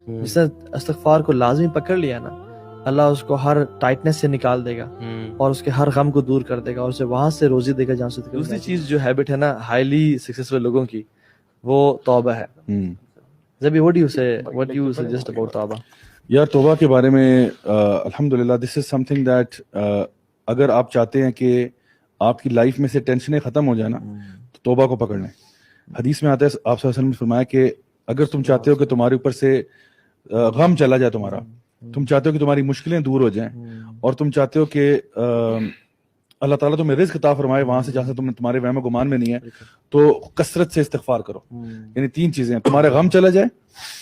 جس نے استغفار کو لازمی پکڑ لیا نا، اللہ اس کو ہر ٹائٹنس سے نکال دے گا اور اس کے ہر غم کو دور کر دے گا اور اسے وہاں سے روزی دے گا جہاں سے۔ دوسری چیز جو ہیبٹ ہے نا ہائیلی سکسیسفل لوگوں کی، وہ توبہ ہے۔ زبی what do you say, what do you suggest about توبہ؟ یار توبہ کے بارے میں الحمدللہ دس از سم تھنگ دیٹ اگر آپ چاہتے ہیں کہ آپ کی لائف میں سے ٹینشنیں ختم ہو جائیں نا تو توبہ کو پکڑ لیں۔ حدیث میں آتا ہے، آپ صلی اللہ علیہ وسلم نے فرمایا کہ اگر تم چاہتے ہو کہ تمہارے اوپر سے غم چلا جائے، تمہارا تم چاہتے ہو کہ تمہاری مشکلیں دور ہو جائیں اور تم چاہتے ہو کہ اللہ تعالیٰ تمہیں رزق عطا فرمائے وہاں سے جہاں سے تمہارے وہم و گمان میں نہیں ہے، تو کثرت سے استغفار کرو۔ یعنی تین چیزیں ہیں، تمہارا غم چلا جائے،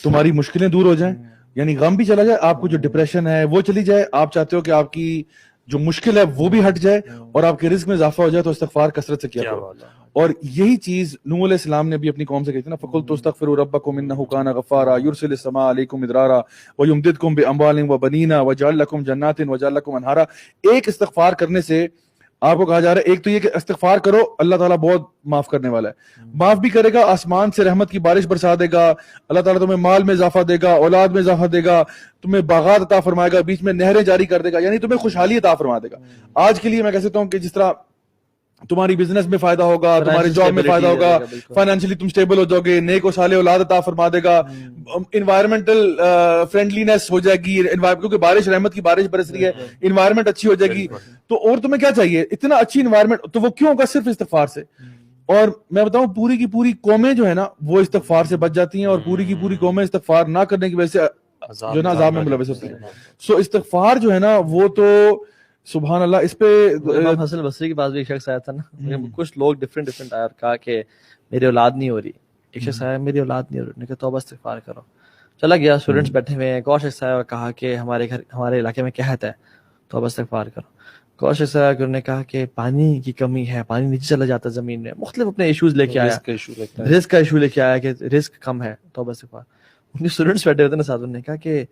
تمہاری مشکلیں دور ہو جائیں، یعنی غم بھی چلا جائے، آپ کو جو ڈپریشن ہے وہ چلی جائے، آپ چاہتے ہو کہ آپ کی جو مشکل ہے وہ بھی ہٹ جائے اور آپ کے رزق میں اضافہ ہو جائے، تو استغفار کثرت سے کیا کرو۔ اور یہی چیز نوح علیہ السلام نے بھی اپنی قوم سے کہی تھی نا، فَقُلْتُ اسْتَغْفِرُوا رَبَّكُمْ إِنَّهُ كَانَ غَفَّارًا يُرْسِلِ السَّمَاءَ عَلَيْكُمْ مِدْرَارًا وَيُمْدِدْكُمْ بِأَمْوَالٍ وَبَنِينَ وَيَجْعَلْ لَكُمْ جَنَّاتٍ وَيَجْعَلْ لَكُمْ أَنْهَارًا۔ ایک استغفار کرنے سے آپ کو کہا جا رہا ہے، ایک تو یہ کہ استغفار کرو، اللہ تعالیٰ بہت معاف کرنے والا ہے، معاف بھی کرے گا، آسمان سے رحمت کی بارش برسا دے گا، اللہ تعالیٰ تمہیں مال میں اضافہ دے گا، اولاد میں اضافہ دے گا، تمہیں باغات عطا فرمائے گا، بیچ میں نہریں جاری کر دے گا، یعنی تمہیں خوشحالی عطا فرما دے گا۔ آج کے لیے میں کہہ سکتا ہوں کہ جس طرح تمہاری بزنس میں فائدہ ہوگا، تمہاری جاب میں فائدہ ہوگا، فائنینشلی تم سٹیبل ہو جاؤ گے، نیک و صالح اولاد عطا فرما دے گا، انوائرمنٹل فرینڈلینس ہو جائے گی، کیونکہ بارش، رحمت کی بارش برس رہی ہے، انوائرمنٹ اچھی ہو جائے گی، تو اور تمہیں کیا چاہیے؟ اتنا اچھی انوائرمنٹ، تو وہ کیوں ہوگا؟ صرف استغفار سے۔ اور میں بتاؤں پوری کی پوری قومیں جو ہے نا وہ استغفار سے بچ جاتی ہیں، اور پوری کی پوری قومیں استغفار نہ کرنے کی وجہ سے جو نا عذاب میں ملوث ہوتی ہیں۔ سو استغفار جو ہے نا وہ تو سبحان اللہ، اس پہ امام حسن بصری کے پاس بھی ایک شخص آیا تھا نا، کچھ لوگ ڈفرینٹ آیا اور کہا کہ میری اولاد نہیں ہو رہی۔ ایک شخص آیا، میری اولاد نہیں ہو رہی، نے کہا توبہ استغفار کرو۔ چلا گیا، اسٹوڈنٹس بیٹھے ہوئے ہیں، ایک اور شخص آیا اور کہا کہ ہمارے علاقے میں قحط ہے، توبہ استغفار کرو۔ ایک اور شخص آیا کہ انہوں نے کہا کہ پانی کی کمی ہے، پانی نیچے چلا جاتا ہے زمین میں، مختلف اپنے ایشوز لے کے آیا، رزق کا ایشو لے کے آیا کہ رزق کم ہے، توبہ استغفار۔ ان کے اسٹوڈنٹس بیٹھے ہوتے ہیں نا ساتھ، انہوں نے کہا کہ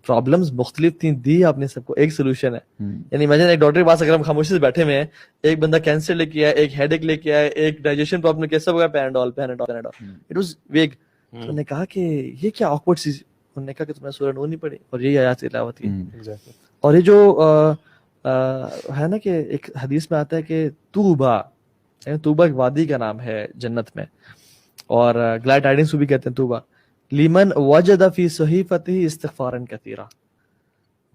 پرابلمز مختلف تھیں، دی آپ نے سب کو، ایک سولوشن ہے۔ یعنی امیجن ایک ڈاکٹر کے پاس اگر ہم خاموشی سے بیٹھے ہوئے ہیں، ایک بندہ کینسر لے کے آیا، ایک ہیڈ ایک لے کے آیا، ایک ڈائجیشن پرابلم کے سب پیناڈول اٹ واز ویگ۔ انہوں نے کہا کہ یہ کیا آکورڈ سی، انہوں نے کہا کہ تمہیں سورہ نور نہیں پڑھی اور یہی آیات تلاوت کی۔ اور یہ جو ہے نا کہ ایک حدیث میں آتا ہے کہ توبہ، توبہ ایک وادی کا نام ہے جنت میں، اور گلیڈ ٹائڈنگس کو بھی کہتے ہیں توبہ، لیمن وجد فی صحیفتہ استغفارا کثیرا،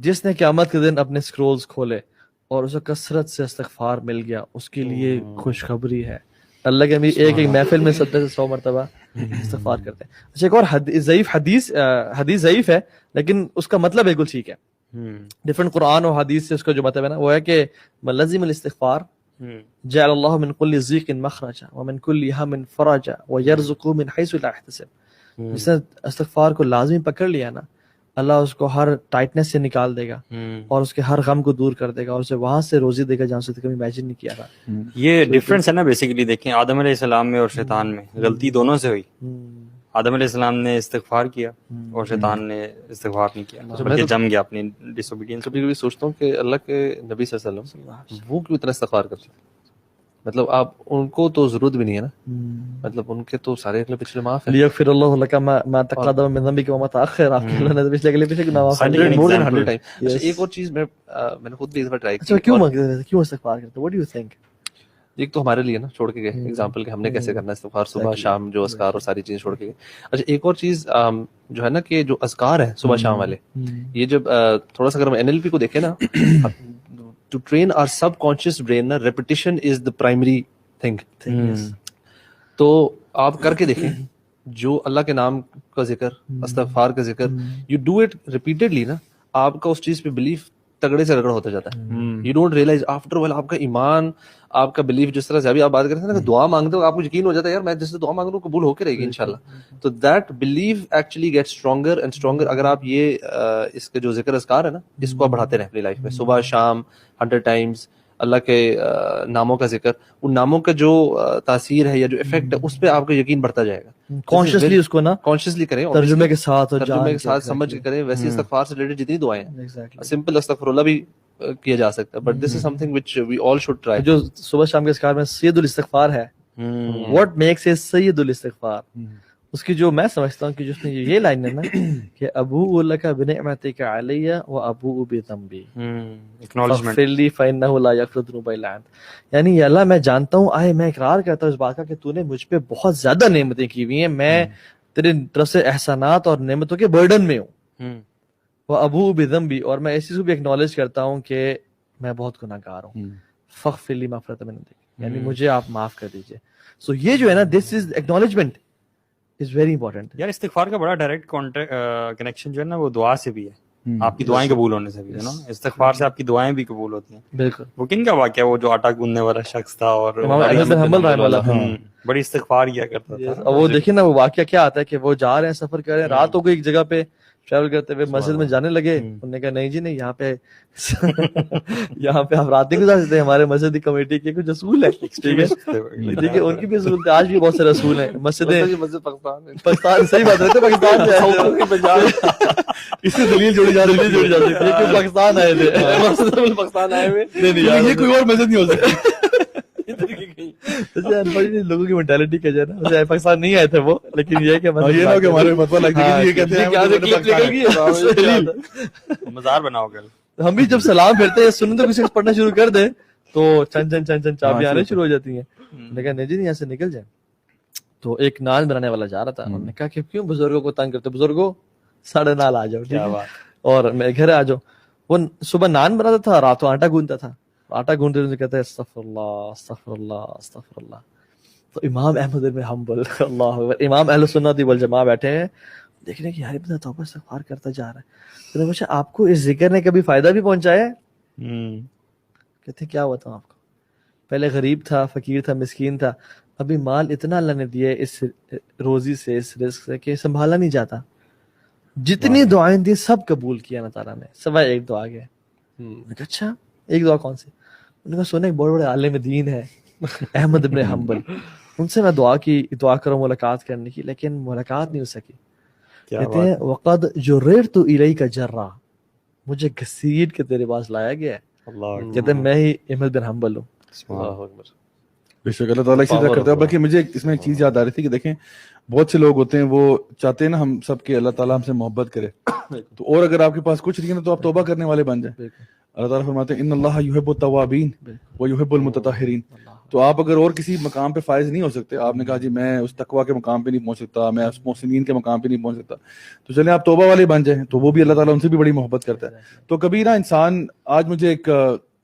جس نے قیامت کے دن اپنے سکرولز کھولے اور اسے کثرت سے استغفار مل گیا، اس کے لیے خوشخبری ہے۔ اللہ کے نبی ایک محفل میں 70 سے 100 مرتبہ استغفار کرتے ہیں۔ اچھا، ایک اور حدیث ضعیف ہے لیکن اس کا مطلب بالکل ٹھیک ہے۔ ڈفرنٹ قرآن اور حدیث سے اس کا جو مطلب ہے نا وہ ہے کہ ملزم الاستغفار جعل اللہ من کل ضیق مخرجا ومن کل ہم فرجا ویرزقہ من حیث لا یحتسب۔ جس نے استغفار کو لازمی پکڑ لیا نا، اللہ اس کو ہر ٹائٹنس سے نکال دے گا اور اس کے ہر غم کو دور کر دے گا اور اسے وہاں سے روزی دے گا جہاں سے کبھی امیجن نہیں کیا تھا۔ یہ ڈفرینس ہے نا بیسیکلی، دیکھیں آدم علیہ السلام میں اور شیطان میں غلطی دونوں سے ہوئی۔ آدم علیہ السلام نے استغفار کیا اور شیطان نے استغفار نہیں کیا، بلکہ جم گیا اپنی ڈس اوبیڈینس۔ کبھی کبھی سوچتا ہوں کہ اللہ کے نبی صلی اللہ علیہ وسلم وہ کیوں اتنا استغفار کرتے ہیں؟ مطلب آپ ان کو تو ضرورت بھی نہیں ہے نا، مطلب ان کے تو سارے اگلے پچھلے معاف ہیں۔ لیغفر اللہ لک ما تقدم من ذنبک وما تاخر، آپ کے اللہ نے پچھلے گناہ معاف کر دیے، more than 100 times۔ ایک اور چیز میں نے خود بھی اس بار ٹرائی کی۔ کیوں استغفار کرتے؟ what do you think؟ ایک تو ہمارے لیے نا چھوڑ کے گئے ایگزامپل کہ ہم نے کیسے کرنا ہے استغفار، صبح شام جو اذکار اور ساری چیزیں چھوڑ کے گئے۔ اچھا، ایک اور چیز جو ہے نا کہ جو اذکار ہیں صبح شام والے، یہ جب تھوڑا سا اگر ہم NLP کو دیکھیں نا، to train our subconscious brain نا، repetition is the primary thing. تو آپ کر کے دیکھیں، جو اللہ کے نام کا ذکر، استغفار کا ذکر، یو ڈو اٹ ریپیٹڈلی نا، آپ کا اس چیز پہ بلیف تگڑے سے رگڑ ہوتا جاتا ہے۔ You don't realise after will آپ کا ایمان، آپ کا بلیف، جس طرح سے ابھی آپ بات کرتے ہیں نا کہ دعا مانگتے ہو آپ کو یقین ہو جاتا ہے یار میں جس سے دعا مانگ رہا ہوں قبول ہو کے رہے گی انشاءاللہ۔ تو that belief actually get stronger and stronger. اگر آپ یہ اس کے جو ذکر اذکار ہے نا، اس کو آپ بڑھاتے رہیں اپنی لائف میں، صبح شام 100 ٹائمز اللہ کے ناموں کا ذکر، ان ناموں کا جو تاثیر ہے یا جو افیکٹ ہے اس پہ آپ کا یقین بڑھتا جائے گا۔ کانشیسلی اس کو نا کانشیسلی کریں، ترجمے کے ساتھ سمجھ کے کریں۔ ویسے استغفار سے ریلیٹڈ جتنی دعائیں ہیں، سمپل استغفر اللہ بھی کیا جا سکتا ہے، but this is something which we all should try. جو صبح شام کے اذکار میں سید الاستغفار ہے، what makes it سید الاستغفار، اس کی جو میں سمجھتا ہوں کہ جو اس نے یہ لائن ہے نا کہ ابو لک بنعمتک علی و ابو بذنبی ایکنالجمنٹ. فاغفر لی فانہ لا یغفر الذنوب الا انت، یعنی یا اللہ میں جانتا ہوں، آئے میں اقرار کرتا ہوں اس بات کا کہ تو نے مجھ پہ بہت زیادہ نعمتیں کی ہوئی ہیں، میں تیرے طرف سے احسانات اور نعمتوں کے برڈن میں ہوں، وہ ابو بذنبی، اور میں اس چیز کو بھی ایکنالج کرتا ہوں کہ میں بہت گناہ گار ہوں، فاغفر لی مغفرۃ من عندک، یعنی مجھے آپ معاف کر دیجئے. سو یہ جو ہے نا دس از ایکنالجمنٹ از ویری امپورٹنٹ. یار استغفار کا بڑا ڈائریکٹ کنیکشن جو ہے نا وہ دعا سے بھی ہے، آپ کی دعائیں قبول ہونے سے بھی ہے نا. استغفار سے آپ کی دعائیں بھی قبول ہوتی ہیں. بالکل. وہ کن کا واقعہ وہ جو آٹا گوندنے والا شخص تھا اور امام احمد بن حنبل رحمہ اللہ تھا، بڑی استغفار کیا کرتا تھا. اور وہ دیکھیں نا وہ واقعہ کیا آتا ہے کہ وہ جا رہے ہیں سفر کر رہے ہیں، رات ہو گئی ایک جگہ پہ ٹریول کرتے ہوئے، مسجد میں جانے لگے، انہوں نے کہا نہیں جی نہیں، یہاں پہ یہاں پہ آپ رات نہیں گزار سکتے، ہمارے مسجد کی کمیٹی کے کچھ اصول ہے، ٹھیک ہے، دیکھیے ان کی بھی اصول تھے، آج بھی بہت سارے اصول ہیں. مسجدیں پاکستان، صحیح بات ہے، پاکستان سے اس سے دلیل جوڑی جا رہی جوڑی جا سکتی ہے کہ پاکستان آئے تھے، پاکستان آئے ہوئے یہ کوئی اور مذہب نہیں ہو سکتا. لوگوں کی مینٹالٹی کا جو ہے نا، پاکستان نہیں آئے تھے وہ، لیکن یہ کہ یہ نہ کہ ہمارے مطلب لگ یہ کہتے ہیں مزار بناؤ گل. ہم بھی جب سلام پھرتے ہیں سنت کسی کو پڑھنا شروع کر دیں تو چند چند چند چند چابیاں آنے شروع ہو جاتی ہیں. لیکن نہیں جی نہیں، یہاں سے نکل جائیں. تو ایک نان بنانے والا جا رہا تھا، انہوں نے کہا کہ کیوں بزرگوں کو تنگ کرتے، بزرگوں 9:30 آ جاؤ، ٹھیک ہے، اور میرے گھر آ جاؤ. وہ صبح نان بناتا تھا، راتوں آٹا گوندتا تھا. آٹا گوندتے ہوئے کہتا ہے استغفر اللہ استغفر اللہ استغفر اللہ. تو امام احمد بن حنبل، اللہ اکبر، امام اہل سنت والجماعہ بیٹھے ہیں، دیکھ رہے ہیں کہ یار ابن توبہ استغفار کرتا جا رہا ہے. تو نے پوچھا آپ کو اس ذکر نے کبھی فائدہ بھی پہنچایا ہے؟ کہتے کیا ہوا تھا آپ کو؟ پہلے غریب تھا، فقیر تھا، مسکین تھا، ابھی مال اتنا اللہ نے دیا اس روزی سے، اس رزق سے کہ سنبھالا نہیں جاتا. جتنی دعائیں دی سب قبول کیا اللہ تعالیٰ نے، سوائے ایک دعا گیا. میں کہا اچھا ایک دعا کون سی؟ انہوں نے کہا سونے ایک بڑے بڑے عالم دین ہے احمد بن حنبل، ان سے میں دعا کروں ملاقات کرنے کی، لیکن ملاقات نہیں ہو سکی. کہتے ہیں وقد جررت الیک جرا، مجھے گھسیٹ کے تیرے پاس لایا گیا ہے. کہتے ہیں میں ہی احمد بن حنبل ہوں. بے شک اللہ تعالیٰ اسی طرح کرتا ہے. بلکہ مجھے اس میں ایک چیز یاد آ رہی تھی کہ دیکھیں بہت سے لوگ ہوتے ہیں وہ چاہتے ہیں نا ہم سب کے اللہ تعالیٰ ہم سے محبت کرے، تو اور اگر آپ کے پاس کچھ نہیں ہے تو آپ توبہ کرنے والے بن جائیں. اللہ تعالیٰ فرماتے ہیں ان اللہ یحب التوابین ویحب المتطہرین. تو آپ اگر اور کسی مقام پہ فائز نہیں ہو سکتے، آپ نے کہا جی میں اس تقویٰ کے مقام پہ نہیں پہنچ سکتا، میں اس محسنین کے مقام پہ نہیں پہنچ سکتا، تو چلیں آپ توبہ والے بن جائیں، تو وہ بھی اللہ تعالیٰ ان سے بھی بڑی محبت کرتا ہے. تو کبھی نا انسان، آج مجھے ایک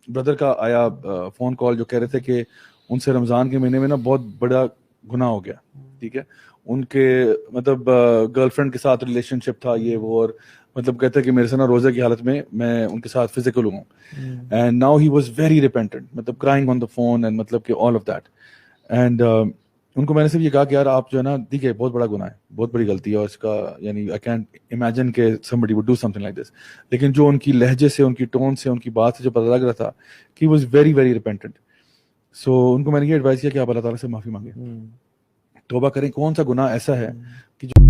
بردر کا آیا فون کال جو کہہ رہے تھے کہ ان سے رمضان کے مہینے میں نا بہت بڑا گناہ ہو گیا، ٹھیک ہے، ان کے مطلب گرل فرینڈ کے ساتھ ریلیشن شپ تھا یہ وہ، اور مطلب کہتے ہیں کہ میرے سے نا روزے کی حالت میں میں ان کے ساتھ فزیکل ہوں، and now he was very repentant, مطلب crying on the phone and مطلب کہ آل آف دیٹ. اینڈ ان کو میں نے صرف یہ کہا کہ یار آپ جو ہے نا دیکھیے بہت بڑا گناہ ہے، بہت بڑی غلطی ہے، اور اس کا یعنی آئی کینٹ امیجن کہ somebody would do something like this. لیکن جو ان کی لہجے سے، ان کی ٹون سے، ان کی بات سے جو پتہ لگ رہا تھا کہ واز ویری ویری ریپینٹنٹ. سو ان کو میں نے یہ ایڈوائز کیا کہ آپ اللہ تعالیٰ سے معافی مانگیں، توبہ کریں. کون سا گناہ ایسا ہے کہ جو